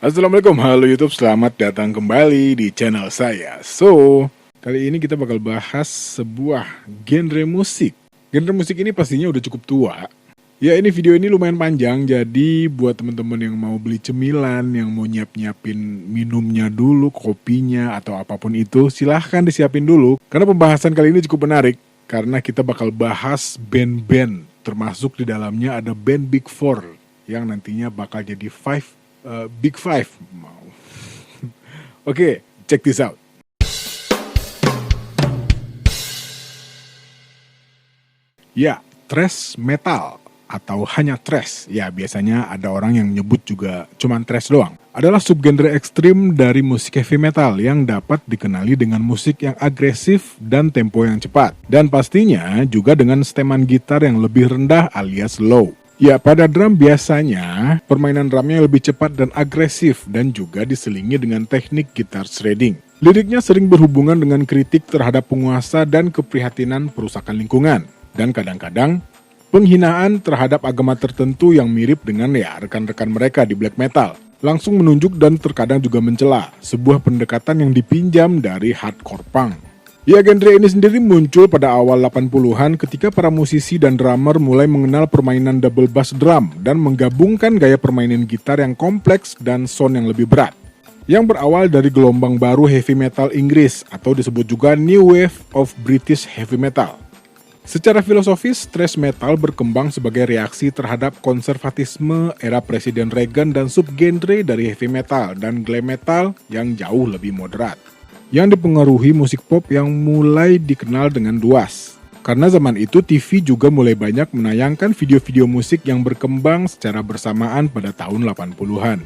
Assalamualaikum, halo YouTube, selamat datang kembali di channel saya. Kali ini kita bakal bahas sebuah genre musik. Genre musik ini pastinya udah cukup tua. Ya, ini video ini lumayan panjang, jadi buat teman-teman yang mau beli cemilan, yang mau nyiapin minumnya dulu, kopinya, atau apapun itu, silahkan disiapin dulu. Karena pembahasan kali ini cukup menarik, karena kita bakal bahas band-band, termasuk di dalamnya ada band Big Four, yang nantinya bakal jadi Big Five. Oke, check this out. Ya, thrash metal atau hanya thrash. Ya, biasanya ada orang yang nyebut juga cuman thrash doang. Adalah subgenre ekstrim dari musik heavy metal yang dapat dikenali dengan musik yang agresif dan tempo yang cepat. Dan pastinya juga dengan seteman gitar yang lebih rendah alias low. Ya, pada drum biasanya permainan drumnya lebih cepat dan agresif dan juga diselingi dengan teknik gitar shredding. Liriknya sering berhubungan dengan kritik terhadap penguasa dan keprihatinan perusakan lingkungan. Dan kadang-kadang penghinaan terhadap agama tertentu yang mirip dengan rekan-rekan mereka di black metal. Langsung menunjuk dan terkadang juga mencela sebuah pendekatan yang dipinjam dari hardcore punk. Ya, genre ini sendiri muncul pada awal 80-an ketika para musisi dan drummer mulai mengenal permainan double bass drum dan menggabungkan gaya permainan gitar yang kompleks dan sound yang lebih berat. Yang berawal dari gelombang baru heavy metal Inggris atau disebut juga New Wave of British Heavy Metal. Secara filosofis, thrash metal berkembang sebagai reaksi terhadap konservatisme era Presiden Reagan dan subgenre dari heavy metal dan glam metal yang jauh lebih moderat, yang dipengaruhi musik pop yang mulai dikenal dengan luas. Karena zaman itu TV juga mulai banyak menayangkan video-video musik yang berkembang secara bersamaan pada tahun 80-an.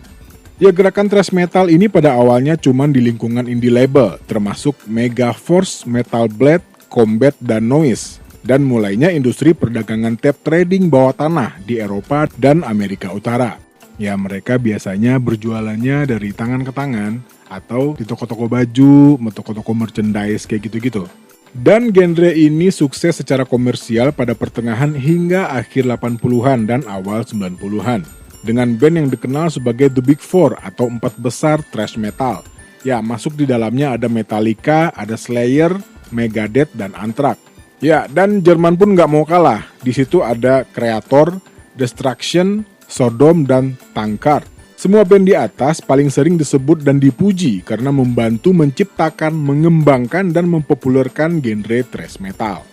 Ya, gerakan thrash metal ini pada awalnya cuma di lingkungan indie label, termasuk Megaforce, Metal Blade, Combat, dan Noise. Dan mulainya industri perdagangan tape trading bawah tanah di Eropa dan Amerika Utara. Ya, mereka biasanya berjualannya dari tangan ke tangan, atau di toko-toko baju, toko-toko merchandise kayak gitu-gitu. Dan genre ini sukses secara komersial pada pertengahan hingga akhir 80-an dan awal 90-an. Dengan band yang dikenal sebagai The Big Four atau empat besar thrash metal. Ya, masuk di dalamnya ada Metallica, ada Slayer, Megadeth, dan Anthrax. Ya, dan Jerman pun nggak mau kalah. Di situ ada Kreator, Destruction, Sodom, dan Tankard. Semua band di atas paling sering disebut dan dipuji karena membantu menciptakan, mengembangkan, dan mempopulerkan genre thrash metal.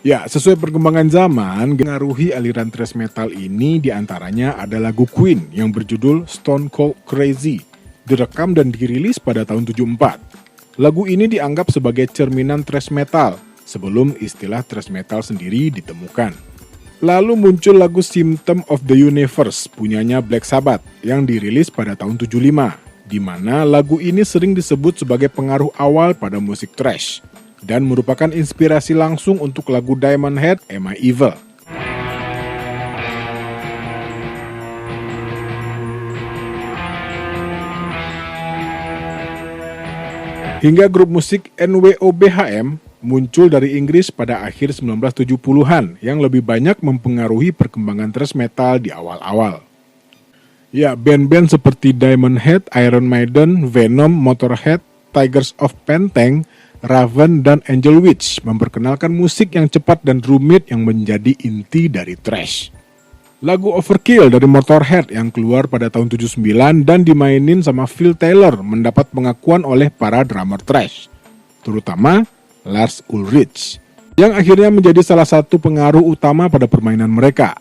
Ya, sesuai perkembangan zaman, mengaruhi aliran thrash metal ini diantaranya ada lagu Queen yang berjudul Stone Cold Crazy, direkam dan dirilis pada tahun 74. Lagu ini dianggap sebagai cerminan thrash metal, sebelum istilah thrash metal sendiri ditemukan. Lalu muncul lagu Symptom of the Universe punyanya Black Sabbath yang dirilis pada tahun 75, di mana lagu ini sering disebut sebagai pengaruh awal pada musik thrash dan merupakan inspirasi langsung untuk lagu Diamond Head, Am I Evil. Hingga grup musik NWOBHM muncul dari Inggris pada akhir 1970-an yang lebih banyak mempengaruhi perkembangan thrash metal di awal-awal. Ya, band-band seperti Diamond Head, Iron Maiden, Venom, Motorhead, Tigers of Pantang, Raven, dan Angel Witch memperkenalkan musik yang cepat dan rumit yang menjadi inti dari thrash. Lagu Overkill dari Motorhead yang keluar pada tahun 79 dan dimainin sama Phil Taylor mendapat pengakuan oleh para drummer thrash, terutama Lars Ulrich, yang akhirnya menjadi salah satu pengaruh utama pada permainan mereka.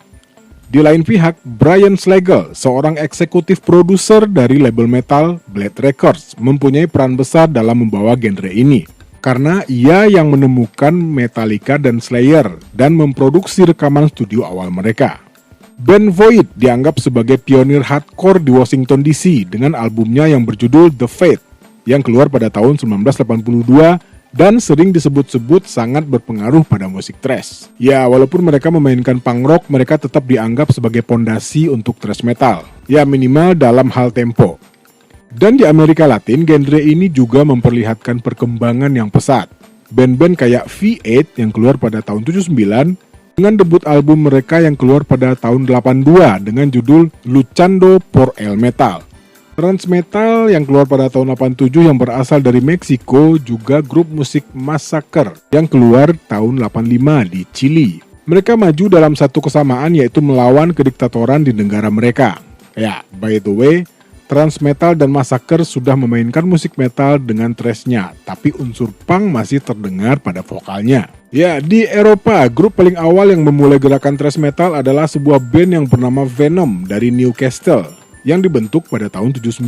Di lain pihak, Brian Slagel, seorang eksekutif produser dari label metal Blade Records, mempunyai peran besar dalam membawa genre ini, karena ia yang menemukan Metallica dan Slayer dan memproduksi rekaman studio awal mereka. Band Void dianggap sebagai pionir hardcore di Washington DC dengan albumnya yang berjudul The Fate, yang keluar pada tahun 1982 dan sering disebut-sebut sangat berpengaruh pada musik thrash. Ya, walaupun mereka memainkan punk rock, mereka tetap dianggap sebagai pondasi untuk thrash metal. Ya, minimal dalam hal tempo. Dan di Amerika Latin, genre ini juga memperlihatkan perkembangan yang pesat. Band-band kayak V8 yang keluar pada tahun 79, dengan debut album mereka yang keluar pada tahun 82 dengan judul Luchando por el Metal. Thrash metal yang keluar pada tahun 87 yang berasal dari Meksiko, juga grup musik Massacre yang keluar tahun 85 di Chili. Mereka maju dalam satu kesamaan, yaitu melawan kediktatoran di negara mereka. Ya, by the way, thrash metal dan Massacre sudah memainkan musik metal dengan thrashnya, tapi unsur punk masih terdengar pada vokalnya. Ya, di Eropa, grup paling awal yang memulai gerakan thrash metal adalah sebuah band yang bernama Venom dari Newcastle, yang dibentuk pada tahun 79.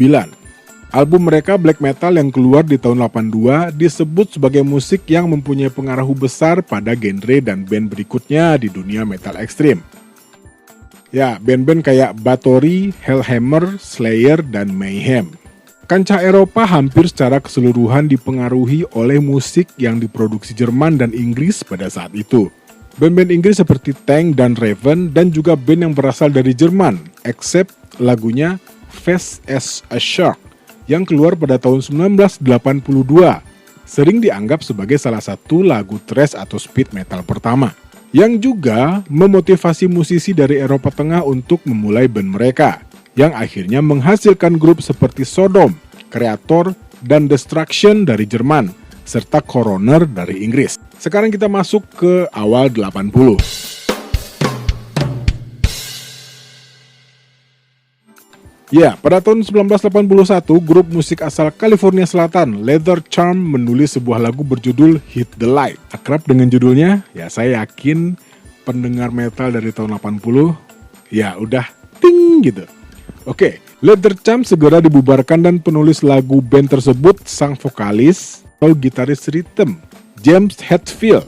Album mereka Black Metal yang keluar di tahun 82 disebut sebagai musik yang mempunyai pengaruh besar pada genre dan band berikutnya di dunia metal ekstrim. Ya, band-band kayak Bathory, Hellhammer, Slayer, dan Mayhem. Kancah Eropa hampir secara keseluruhan dipengaruhi oleh musik yang diproduksi Jerman dan Inggris pada saat itu. Band-band Inggris seperti Tank dan Raven, dan juga band yang berasal dari Jerman, except lagunya Fast as a Shark yang keluar pada tahun 1982, sering dianggap sebagai salah satu lagu thrash atau speed metal pertama, yang juga memotivasi musisi dari Eropa Tengah untuk memulai band mereka, yang akhirnya menghasilkan grup seperti Sodom, Kreator, dan Destruction dari Jerman, serta Coroner dari Inggris. Sekarang kita masuk ke awal 80. Ya, pada tahun 1981, grup musik asal California Selatan, Leather Charm, menulis sebuah lagu berjudul Hit the Light. Akrab dengan judulnya, ya saya yakin pendengar metal dari tahun 80, ya udah ting gitu. Oke, Leather Charm segera dibubarkan dan penulis lagu band tersebut, sang vokalis atau gitaris rhythm, James Hetfield,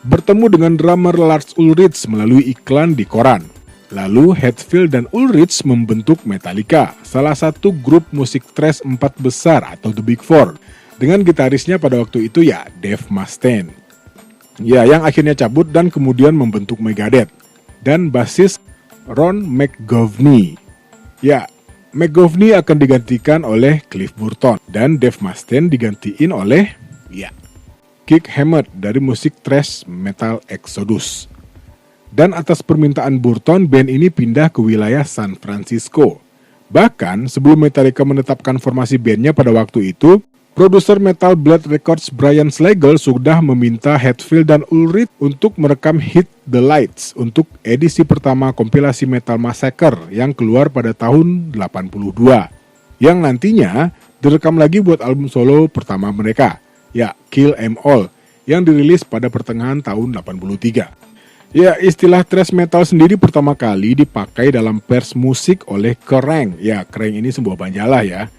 bertemu dengan drummer Lars Ulrich melalui iklan di koran. Lalu Hetfield dan Ulrich membentuk Metallica, salah satu grup musik thrash 4 besar atau The Big Four, dengan gitarisnya pada waktu itu ya Dave Mustaine. Ya, yang akhirnya cabut dan kemudian membentuk Megadeth, dan basis Ron McGovney. Ya, McGovney akan digantikan oleh Cliff Burton, dan Dave Mustaine digantiin oleh Kirk Hammett dari musik thrash metal Exodus. Dan atas permintaan Burton, band ini pindah ke wilayah San Francisco. Bahkan sebelum Metallica menetapkan formasi bandnya pada waktu itu, produser Metal Blade Records Brian Slagel sudah meminta Hetfield dan Ulrich untuk merekam Hit the Lights untuk edisi pertama kompilasi Metal Massacre yang keluar pada tahun 82, yang nantinya direkam lagi buat album solo pertama mereka, ya Kill 'Em All, yang dirilis pada pertengahan tahun 83. Ya, istilah thrash metal sendiri pertama kali dipakai dalam pers musik oleh Kerrang. Ya, Kerrang ini sebuah majalah ya,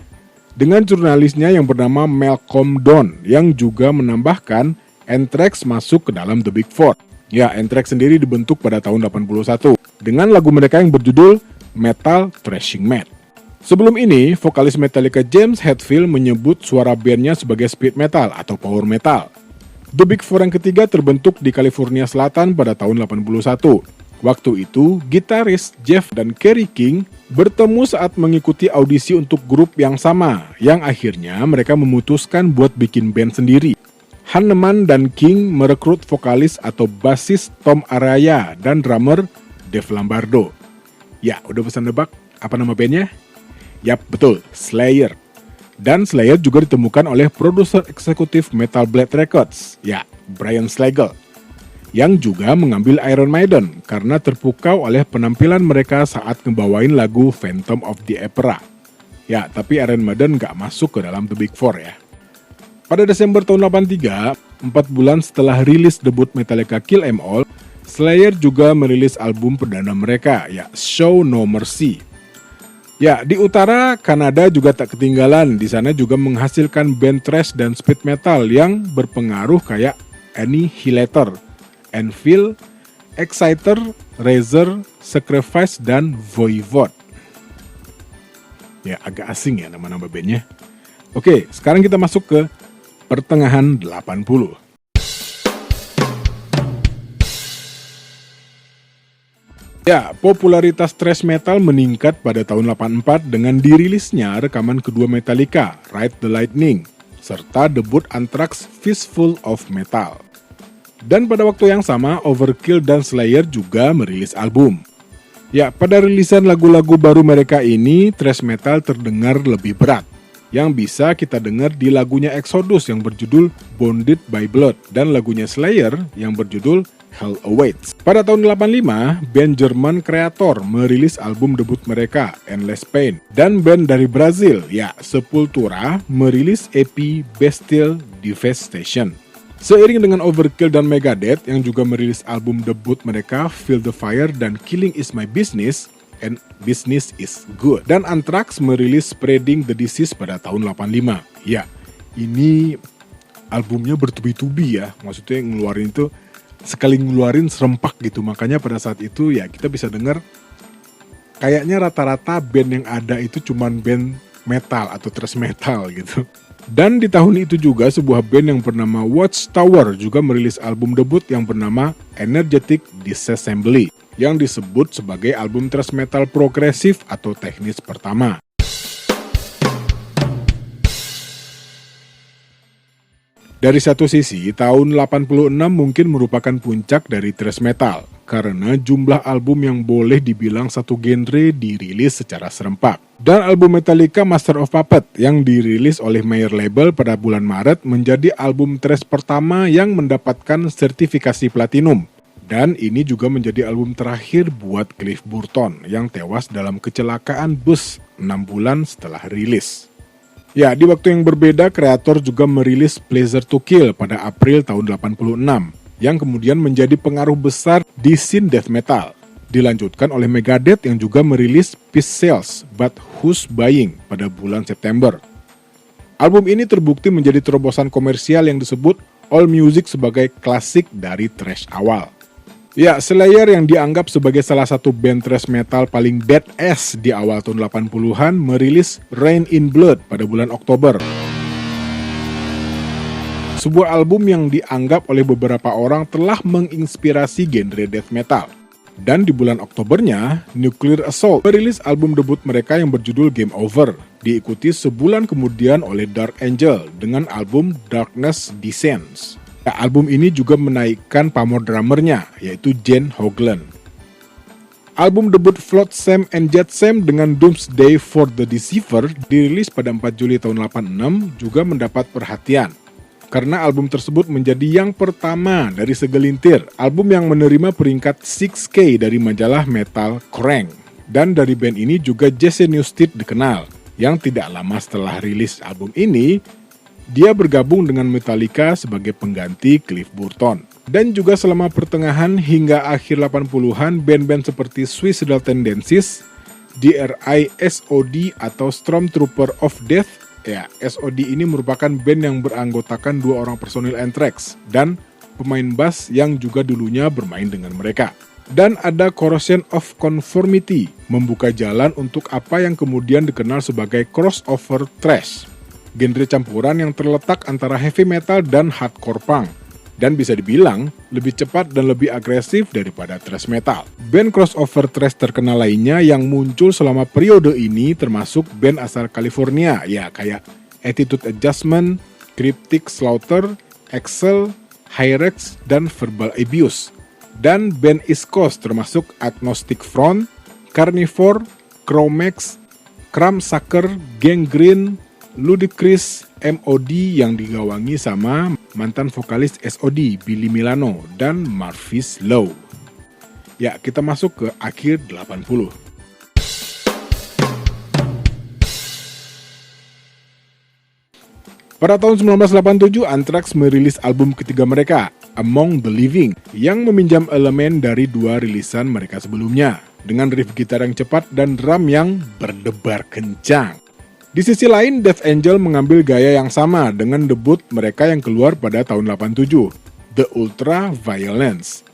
dengan jurnalisnya yang bernama Malcolm Don, yang juga menambahkan Anthrax masuk ke dalam The Big Four. Ya, Anthrax sendiri dibentuk pada tahun 81 dengan lagu mereka yang berjudul Metal Thrashing Mad. Sebelum ini, vokalis Metallica James Hetfield menyebut suara bandnya sebagai speed metal atau power metal. The Big Four yang ketiga terbentuk di California Selatan pada tahun 81. Waktu itu, gitaris Jeff dan Kerry King bertemu saat mengikuti audisi untuk grup yang sama, yang akhirnya mereka memutuskan buat bikin band sendiri. Hanneman dan King merekrut vokalis atau basis Tom Araya dan drummer Dave Lombardo. Ya, udah pesan nebak apa nama bandnya? Yap, betul, Slayer. Dan Slayer juga ditemukan oleh produser eksekutif Metal Blade Records, ya Brian Slagel, yang juga mengambil Iron Maiden karena terpukau oleh penampilan mereka saat ngebawain lagu Phantom of the Opera. Ya, tapi Iron Maiden nggak masuk ke dalam The Big Four ya. Pada Desember tahun 83, 4 bulan setelah rilis debut Metallica Kill 'Em All, Slayer juga merilis album perdana mereka, ya Show No Mercy. Ya, di utara Kanada juga tak ketinggalan. Di sana juga menghasilkan band thrash dan speed metal yang berpengaruh kayak Annihilator, Anvil, Exciter, Razor, Sacrifice, dan Voivod. Ya, agak asing ya nama-nama bandnya. Oke, sekarang kita masuk ke pertengahan 80. Ya, popularitas thrash metal meningkat pada tahun 84 dengan dirilisnya rekaman kedua Metallica, Ride the Lightning, serta debut Anthrax Fistful of Metal. Dan pada waktu yang sama, Overkill dan Slayer juga merilis album. Ya, pada rilisan lagu-lagu baru mereka ini, thrash metal terdengar lebih berat. Yang bisa kita dengar di lagunya Exodus yang berjudul Bonded by Blood dan lagunya Slayer yang berjudul Hell Awaits. Pada tahun 85, band Jerman Kreator merilis album debut mereka, Endless Pain. Dan band dari Brazil, ya Sepultura, merilis EP Bestial Devastation. Seiring dengan Overkill dan Megadeth yang juga merilis album debut mereka, Feel the Fire dan Killing is My Business, and Business is Good. Dan Anthrax merilis Spreading the Disease pada tahun 85. Ya, ini albumnya bertubi-tubi ya, maksudnya ngeluarin itu sekali ngeluarin serempak gitu. Makanya pada saat itu ya kita bisa dengar kayaknya rata-rata band yang ada itu cuman band metal atau thrash metal gitu. Dan di tahun itu juga sebuah band yang bernama Watchtower juga merilis album debut yang bernama Energetic Disassembly yang disebut sebagai album thrash metal progresif atau teknis pertama. Dari satu sisi, tahun 86 mungkin merupakan puncak dari thrash metal, karena jumlah album yang boleh dibilang satu genre dirilis secara serempak. Dan album Metallica Master of Puppets yang dirilis oleh Meyer Label pada bulan Maret menjadi album thrash pertama yang mendapatkan sertifikasi platinum. Dan ini juga menjadi album terakhir buat Cliff Burton yang tewas dalam kecelakaan bus 6 bulan setelah rilis. Ya, di waktu yang berbeda, Kreator juga merilis Pleasure to Kill pada April tahun 86, yang kemudian menjadi pengaruh besar di scene death metal. Dilanjutkan oleh Megadeth yang juga merilis Peace Sells, But Who's Buying pada bulan September. Album ini terbukti menjadi terobosan komersial yang disebut All Music sebagai klasik dari thrash awal. Ya, Slayer yang dianggap sebagai salah satu band thrash metal paling badass di awal tahun 80-an merilis Rain in Blood pada bulan Oktober. Sebuah album yang dianggap oleh beberapa orang telah menginspirasi genre death metal. Dan di bulan Oktobernya, Nuclear Assault merilis album debut mereka yang berjudul Game Over, diikuti sebulan kemudian oleh Dark Angel dengan album Darkness Descends. Ya, album ini juga menaikkan pamor drummernya, yaitu Jen Hoagland. Album debut Flotsam and Jetsam dengan Doomsday for the Deceiver dirilis pada 4 Juli tahun 86 juga mendapat perhatian. Karena album tersebut menjadi yang pertama dari segelintir album yang menerima peringkat 6K dari majalah metal Kerrang. Dan dari band ini juga Jesse Newsted dikenal, yang tidak lama setelah rilis album ini, dia bergabung dengan Metallica sebagai pengganti Cliff Burton. Dan juga selama pertengahan hingga akhir 80-an, band-band seperti Suicidal Tendencies, DRI SOD atau Stormtrooper of Death, ya SOD ini merupakan band yang beranggotakan 2 orang personil Anthrax dan pemain bass yang juga dulunya bermain dengan mereka. Dan ada Corrosion of Conformity, membuka jalan untuk apa yang kemudian dikenal sebagai crossover thrash. Genre campuran yang terletak antara heavy metal dan hardcore punk, dan bisa dibilang lebih cepat dan lebih agresif daripada thrash metal. Band crossover thrash terkenal lainnya yang muncul selama periode ini termasuk band asal California, ya kayak Attitude Adjustment, Cryptic Slaughter, Excel, Hyrex, dan Verbal Abuse. Dan band East Coast termasuk Agnostic Front, Carnivore, Chromex, Crumbsucker, Gangrene, Ludacris, MOD yang digawangi sama mantan vokalis SOD Billy Milano dan Marvis Lowe. Ya, kita masuk ke akhir 80. Pada tahun 1987, Anthrax merilis album ketiga mereka, Among the Living, yang meminjam elemen dari 2 rilisan mereka sebelumnya, dengan riff gitar yang cepat dan drum yang berdebar kencang. Di sisi lain, Death Angel mengambil gaya yang sama dengan debut mereka yang keluar pada tahun 87, The Ultra Violence.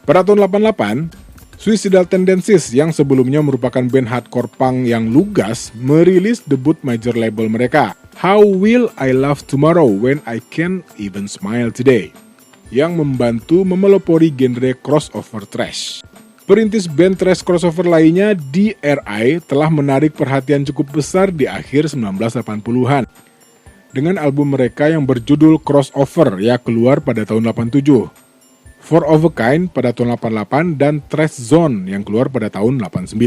Pada tahun 88, Suicidal Tendencies yang sebelumnya merupakan band hardcore punk yang lugas merilis debut major label mereka, How Will I Love Tomorrow When I Can't Even Smile Today, yang membantu memelopori genre crossover thrash. Perintis band thrash crossover lainnya, DRI, telah menarik perhatian cukup besar di akhir 1980-an. Dengan album mereka yang berjudul Crossover yang keluar pada tahun 87. Four of a Kind pada tahun 88, dan Trash Zone yang keluar pada tahun 89.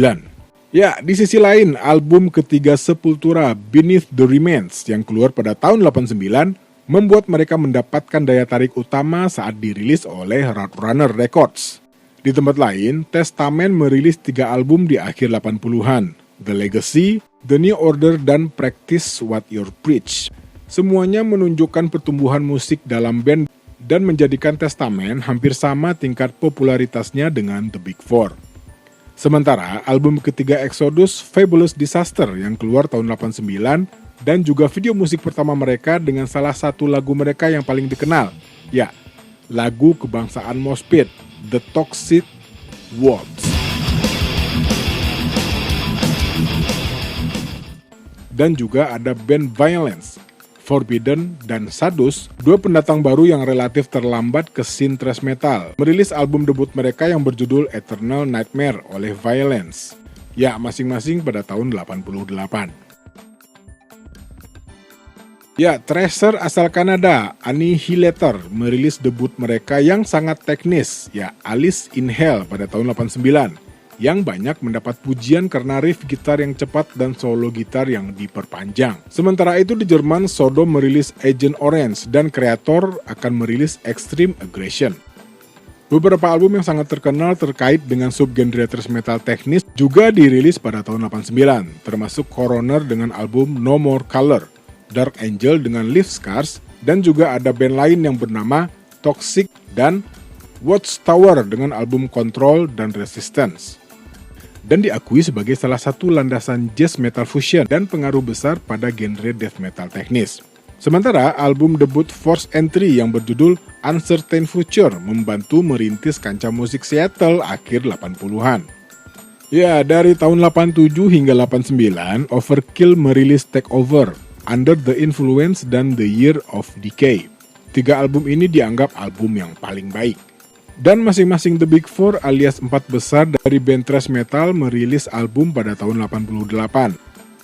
Ya, di sisi lain, album ketiga Sepultura, Beneath the Remains, yang keluar pada tahun 89, membuat mereka mendapatkan daya tarik utama saat dirilis oleh Roadrunner Records. Di tempat lain, Testament merilis 3 album di akhir 80-an, The Legacy, The New Order, dan Practice What You Preach. Semuanya menunjukkan pertumbuhan musik dalam band dan menjadikan Testament hampir sama tingkat popularitasnya dengan The Big Four. Sementara album ketiga Exodus, Fabulous Disaster, yang keluar tahun 89, dan juga video musik pertama mereka dengan salah satu lagu mereka yang paling dikenal, ya, lagu kebangsaan Moshpit, The Toxic Wolves. Dan juga ada band Violence, Forbidden, dan Sadus, 2 pendatang baru yang relatif terlambat ke scene thrash metal, merilis album debut mereka yang berjudul Eternal Nightmare oleh Violence, ya, masing-masing pada tahun 88. Ya, thrasher asal Kanada, Annihilator, merilis debut mereka yang sangat teknis, ya, Alice in Hell pada tahun 89, yang banyak mendapat pujian karena riff gitar yang cepat dan solo gitar yang diperpanjang. Sementara itu di Jerman, Sodom merilis Agent Orange, dan Kreator akan merilis Extreme Aggression. Beberapa album yang sangat terkenal terkait dengan subgenre thrash metal teknis juga dirilis pada tahun 89, termasuk Coroner dengan album No More Color, Dark Angel dengan Live Scars, dan juga ada band lain yang bernama Toxic dan Watchtower dengan album Control dan Resistance. Dan diakui sebagai salah satu landasan jazz metal fusion dan pengaruh besar pada genre death metal teknis. Sementara album debut Forced Entry yang berjudul Uncertain Future membantu merintis kancah musik Seattle akhir 80-an. Ya, dari tahun 87 hingga 89, Overkill merilis Takeover, Under the Influence, dan The Year of Decay. 3 album ini dianggap album yang paling baik. Dan masing-masing The Big Four alias 4 besar dari band thrash metal merilis album pada tahun 88.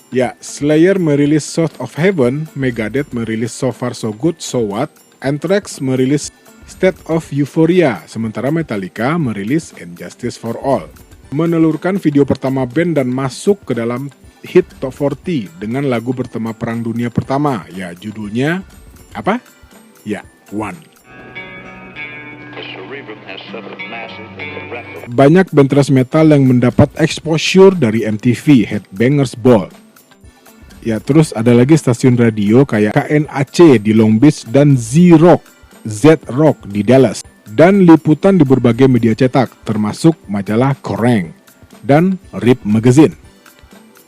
Ya, Slayer merilis South of Heaven, Megadeth merilis So Far So Good So What, Anthrax merilis State of Euphoria, sementara Metallica merilis And Justice for All. Menelurkan video pertama band dan masuk ke dalam hit top 40 dengan lagu bertema Perang Dunia Pertama, ya, judulnya apa? Ya, One. Banyak band thrash metal yang mendapat exposure dari MTV, Headbangers Ball. Ya, terus ada lagi stasiun radio kayak KNAC di Long Beach dan Z-Rock di Dallas. Dan liputan di berbagai media cetak, termasuk majalah Kerrang dan Rip Magazine.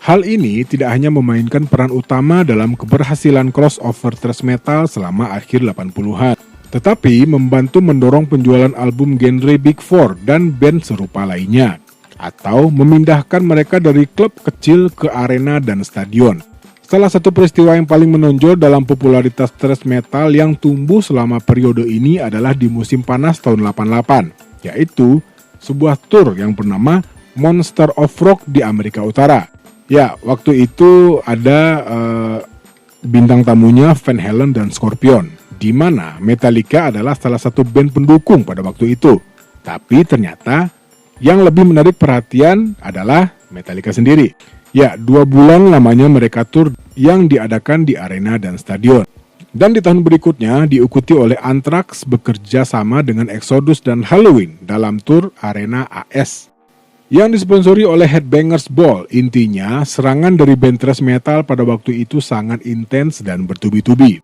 Hal ini tidak hanya memainkan peran utama dalam keberhasilan crossover thrash metal selama akhir 80-an, tetapi membantu mendorong penjualan album genre Big Four dan band serupa lainnya, atau memindahkan mereka dari klub kecil ke arena dan stadion. Salah satu peristiwa yang paling menonjol dalam popularitas thrash metal yang tumbuh selama periode ini adalah di musim panas tahun 88, yaitu sebuah tour yang bernama Monster of Rock di Amerika Utara. Ya, waktu itu ada bintang tamunya Van Halen dan Scorpion, di mana Metallica adalah salah satu band pendukung pada waktu itu. Tapi ternyata yang lebih menarik perhatian adalah Metallica sendiri. Ya, 2 bulan lamanya mereka tur yang diadakan di arena dan stadion. Dan di tahun berikutnya diikuti oleh Anthrax bekerja sama dengan Exodus dan Halloween dalam tur Arena AS yang disponsori oleh Headbangers Ball. Intinya, serangan dari band thrash metal pada waktu itu sangat intens dan bertubi-tubi.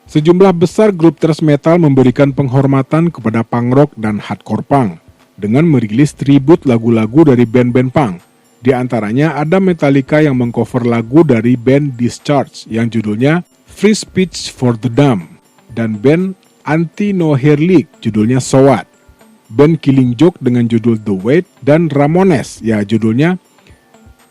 Sejumlah besar grup thrash metal memberikan penghormatan kepada punk rock dan hardcore punk dengan merilis tribute lagu-lagu dari band-band punk. Di antaranya ada Metallica yang mengcover lagu dari band Discharge yang judulnya Free Speech for the Dumb, dan band Anti-No-Hair League judulnya So What, band Killing Joke dengan judul The Wait, dan Ramones ya judulnya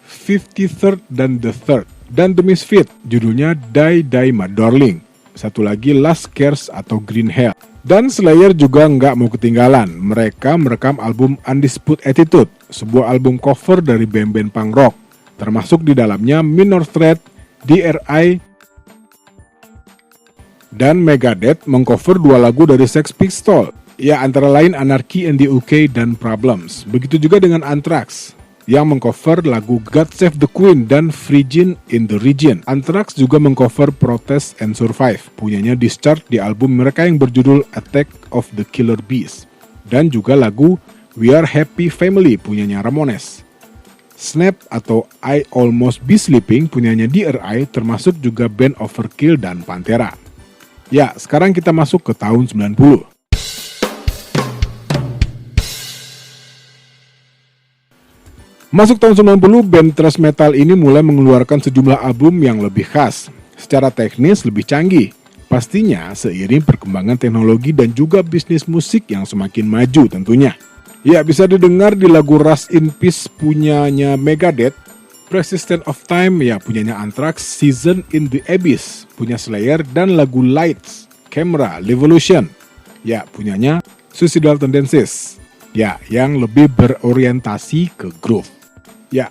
53rd dan The Third, dan The Misfits judulnya Die Die My Darling, satu lagi Last Cares atau Green Hell. Dan Slayer juga nggak mau ketinggalan, mereka merekam album Undisputed Attitude, sebuah album cover dari band-band punk rock, termasuk di dalamnya Minor Threat, DRI, dan Megadeth mengcover 2 lagu dari Sex Pistols, Ya, antara lain Anarchy in the UK dan Problems. Begitu juga dengan Anthrax yang mengcover lagu God Save the Queen dan Phrygian in the Region. Anthrax juga mengcover Protest and Survive, punyanya Discharge di album mereka yang berjudul Attack of the Killer Bees. Dan juga lagu We Are Happy Family punyanya Ramones. Snap atau I Almost Be Sleeping punyanya DRI, termasuk juga band Overkill dan Pantera. Ya, sekarang kita masuk ke tahun 90. Masuk tahun 90, band thrash metal ini mulai mengeluarkan sejumlah album yang lebih khas, secara teknis lebih canggih. Pastinya seiring perkembangan teknologi dan juga bisnis musik yang semakin maju tentunya. Ya, bisa didengar di lagu Rust in Peace punyanya Megadeth, Persistent of Time ya punyanya Anthrax, Season in the Abyss punya Slayer, dan lagu Lights, Camera, Revolution ya punyanya Suicidal Tendencies ya yang lebih berorientasi ke groove. Ya,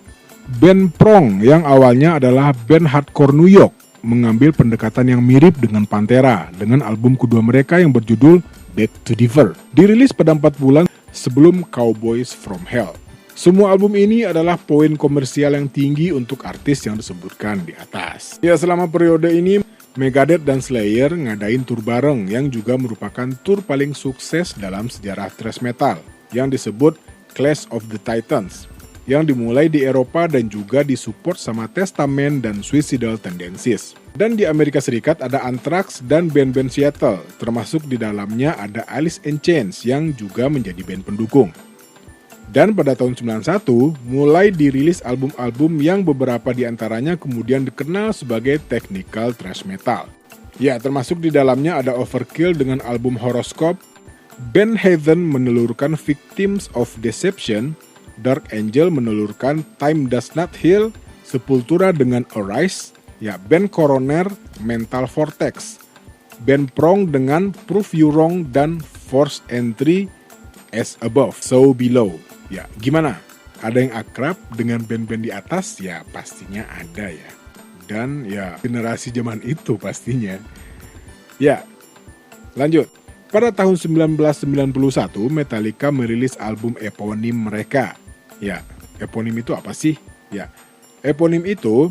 band Prong yang awalnya adalah band hardcore New York mengambil pendekatan yang mirip dengan Pantera dengan album kedua mereka yang berjudul Back to Differ. Dirilis pada 4 bulan sebelum Cowboys from Hell. Semua album ini adalah poin komersial yang tinggi untuk artis yang disebutkan di atas. Ya, selama periode ini Megadeth dan Slayer ngadain tur bareng yang juga merupakan tur paling sukses dalam sejarah thrash metal yang disebut Clash of the Titans, yang dimulai di Eropa dan juga disupport sama Testament dan Suicidal Tendencies. Dan di Amerika Serikat ada Anthrax dan band-band Seattle, termasuk di dalamnya ada Alice in Chains yang juga menjadi band pendukung. Dan pada tahun 91 mulai dirilis album-album yang beberapa diantaranya kemudian dikenal sebagai technical thrash metal. Ya, termasuk di dalamnya ada Overkill dengan album Horoscope, band Heathen menelurkan Victims of Deception, Dark Angel menelurkan Time Does Not Heal, Sepultura dengan Arise, ya band Coroner Mental Vortex, band Prong dengan Prove You Wrong dan Force Entry, As Above, So Below. Ya, gimana? Ada yang akrab dengan band-band di atas? Ya, pastinya ada ya. Dan ya generasi zaman itu pastinya. Ya, lanjut. Pada tahun 1991, Metallica merilis album eponim mereka. Ya, eponim itu apa sih? Ya, eponim itu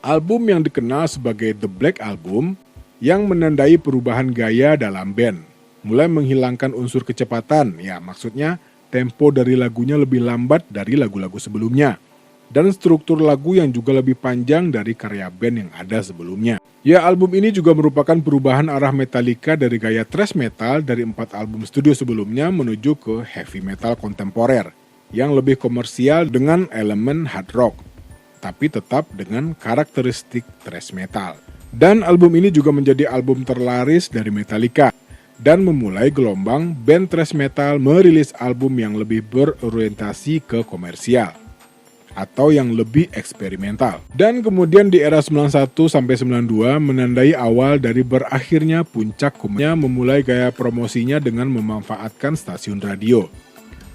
album yang dikenal sebagai The Black Album yang menandai perubahan gaya dalam band. Mulai menghilangkan unsur kecepatan, ya maksudnya tempo dari lagunya lebih lambat dari lagu-lagu sebelumnya. Dan struktur lagu yang juga lebih panjang dari karya band yang ada sebelumnya. Ya, album ini juga merupakan perubahan arah Metallica dari gaya thrash metal dari 4 album studio sebelumnya menuju ke heavy metal kontemporer yang lebih komersial dengan elemen hard rock, tapi tetap dengan karakteristik thrash metal. Dan album ini juga menjadi album terlaris dari Metallica dan memulai gelombang band thrash metal merilis album yang lebih berorientasi ke komersial atau yang lebih eksperimental. Dan kemudian di era 91 sampai 92 menandai awal dari berakhirnya puncak komersialnya, memulai gaya promosinya dengan memanfaatkan stasiun radio.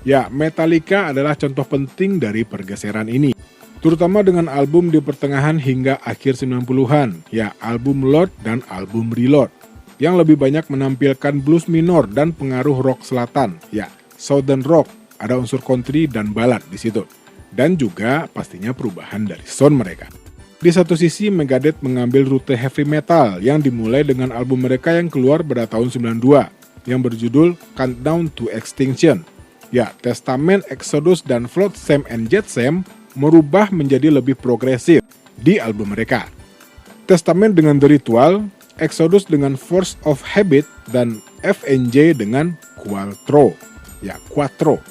Ya, Metallica adalah contoh penting dari pergeseran ini, terutama dengan album di pertengahan hingga akhir 90-an, ya album Load dan album Reload, yang lebih banyak menampilkan blues minor dan pengaruh rock selatan, ya Southern rock, ada unsur country dan ballad di situ. Dan juga pastinya perubahan dari sound mereka. Di satu sisi Megadeth mengambil rute heavy metal yang dimulai dengan album mereka yang keluar pada tahun 92 yang berjudul Countdown to Extinction. Ya, Testament, Exodus, dan Flotsam and Jetsam merubah menjadi lebih progresif di album mereka. Testament dengan The Ritual, Exodus dengan Force of Habit, dan FNJ dengan Quattro. Ya, Quattro.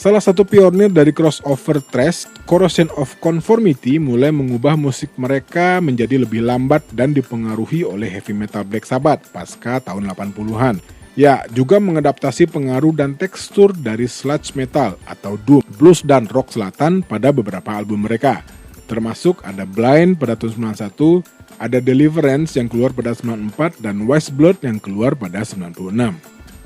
Salah satu pionir dari crossover thrash, Corrosion of Conformity mulai mengubah musik mereka menjadi lebih lambat dan dipengaruhi oleh heavy metal Black Sabbath pasca tahun 80-an. Ya, juga mengadaptasi pengaruh dan tekstur dari sludge metal atau doom, blues dan rock selatan pada beberapa album mereka. Termasuk ada Blind pada tahun 91, ada Deliverance yang keluar pada 94, dan Wise Blood yang keluar pada 96.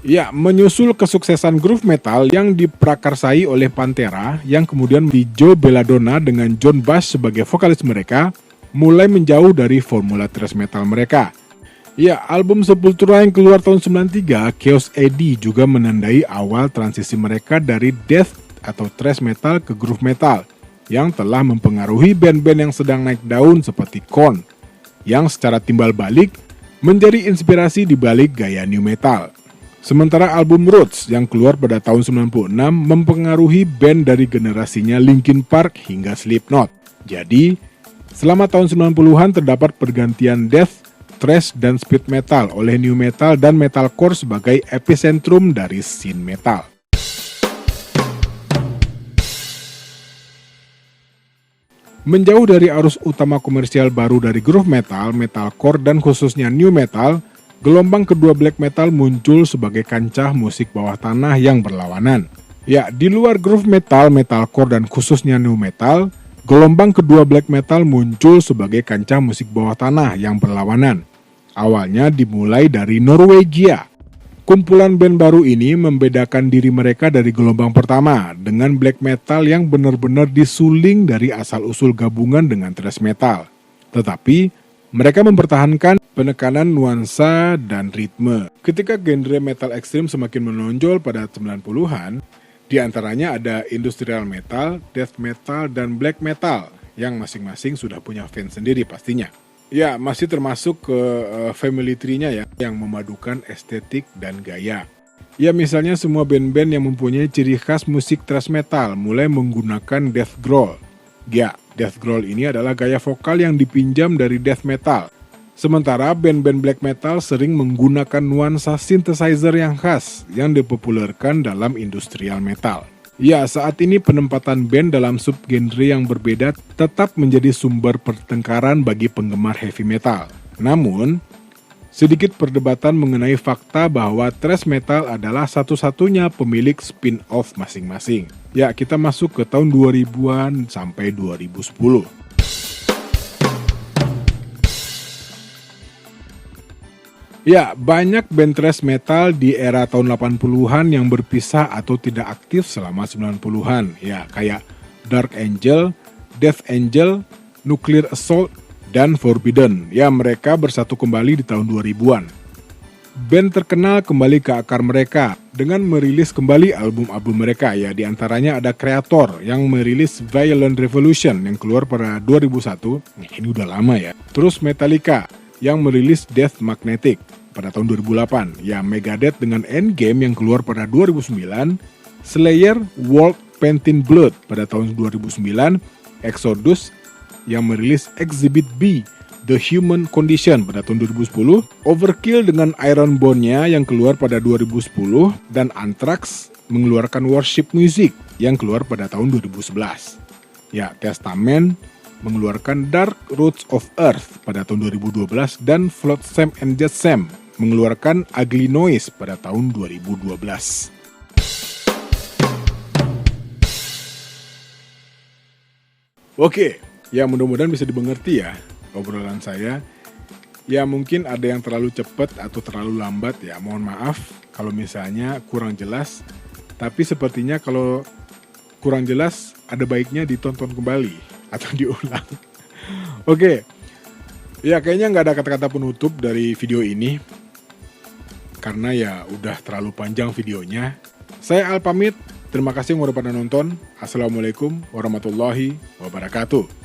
Ya, menyusul kesuksesan groove metal yang diprakarsai oleh Pantera yang kemudian di Joe Belladonna dengan John Bass sebagai vokalis mereka, mulai menjauh dari formula thrash metal mereka. Ya, album Sepultura yang keluar tahun 93, Chaos AD, juga menandai awal transisi mereka dari death atau thrash metal ke groove metal yang telah mempengaruhi band-band yang sedang naik daun seperti Korn, yang secara timbal balik menjadi inspirasi di balik gaya new metal. Sementara album Roots yang keluar pada tahun 96 mempengaruhi band dari generasinya Linkin Park hingga Slipknot. Jadi, selama tahun 90-an terdapat pergantian death, thrash, dan speed metal oleh new metal dan metalcore sebagai epicentrum dari scene metal. Menjauh dari arus utama komersial baru dari groove metal, metalcore, dan khususnya new metal, gelombang kedua black metal muncul sebagai kancah musik bawah tanah yang berlawanan. Ya, di luar groove metal, metalcore, dan khususnya new metal, gelombang kedua black metal muncul sebagai kancah musik bawah tanah yang berlawanan. Awalnya dimulai dari Norwegia. Kumpulan band baru ini membedakan diri mereka dari gelombang pertama dengan black metal yang benar-benar disuling dari asal-usul gabungan dengan thrash metal. Tetapi, mereka mempertahankan penekanan nuansa dan ritme. Ketika genre metal ekstrim semakin menonjol pada 90-an, di antaranya ada industrial metal, death metal, dan black metal yang masing-masing sudah punya fans sendiri pastinya. Ya, masih termasuk ke family tree-nya ya, yang memadukan estetik dan gaya. Ya, misalnya semua band-band yang mempunyai ciri khas musik thrash metal mulai menggunakan death growl. Ya, death growl ini adalah gaya vokal yang dipinjam dari death metal. Sementara band-band black metal sering menggunakan nuansa synthesizer yang khas yang dipopulerkan dalam industrial metal. Ya, saat ini penempatan band dalam subgenre yang berbeda tetap menjadi sumber pertengkaran bagi penggemar heavy metal. Namun, sedikit perdebatan mengenai fakta bahwa thrash metal adalah satu-satunya pemilik spin-off masing-masing. Ya, kita masuk ke tahun 2000-an sampai 2010. Ya, banyak band thrash metal di era tahun 80-an yang berpisah atau tidak aktif selama 90-an. Ya, kayak Dark Angel, Death Angel, Nuclear Assault, dan Forbidden. Ya, mereka bersatu kembali di tahun 2000-an. Band terkenal kembali ke akar mereka dengan merilis kembali album-album mereka. Ya, di antaranya ada Kreator yang merilis Violent Revolution yang keluar pada 2001. Ini udah lama ya. Terus Metallica yang merilis Death Magnetic pada tahun 2008. Ya, Megadeth dengan Endgame yang keluar pada 2009. Slayer World Painted Blood pada tahun 2009. Exodus yang merilis Exhibit B The Human Condition pada tahun 2010. Overkill dengan Iron Bone-nya yang keluar pada 2010. Dan Anthrax mengeluarkan Worship Music yang keluar pada tahun 2011. Ya, Testament mengeluarkan Dark Roots of Earth pada tahun 2012 dan Flotsam and Jetsam mengeluarkan Ugly Noise pada tahun 2012. Oke, ya mudah-mudahan bisa dimengerti ya obrolan saya. Ya mungkin ada yang terlalu cepat atau terlalu lambat ya, mohon maaf kalau misalnya kurang jelas. Tapi sepertinya kalau kurang jelas ada baiknya ditonton kembali atau diulang. Oke. Ya kayaknya nggak ada kata-kata penutup dari video ini. Karena ya udah terlalu panjang videonya. Saya Al pamit. Terima kasih yang udah pada nonton. Assalamualaikum warahmatullahi wabarakatuh.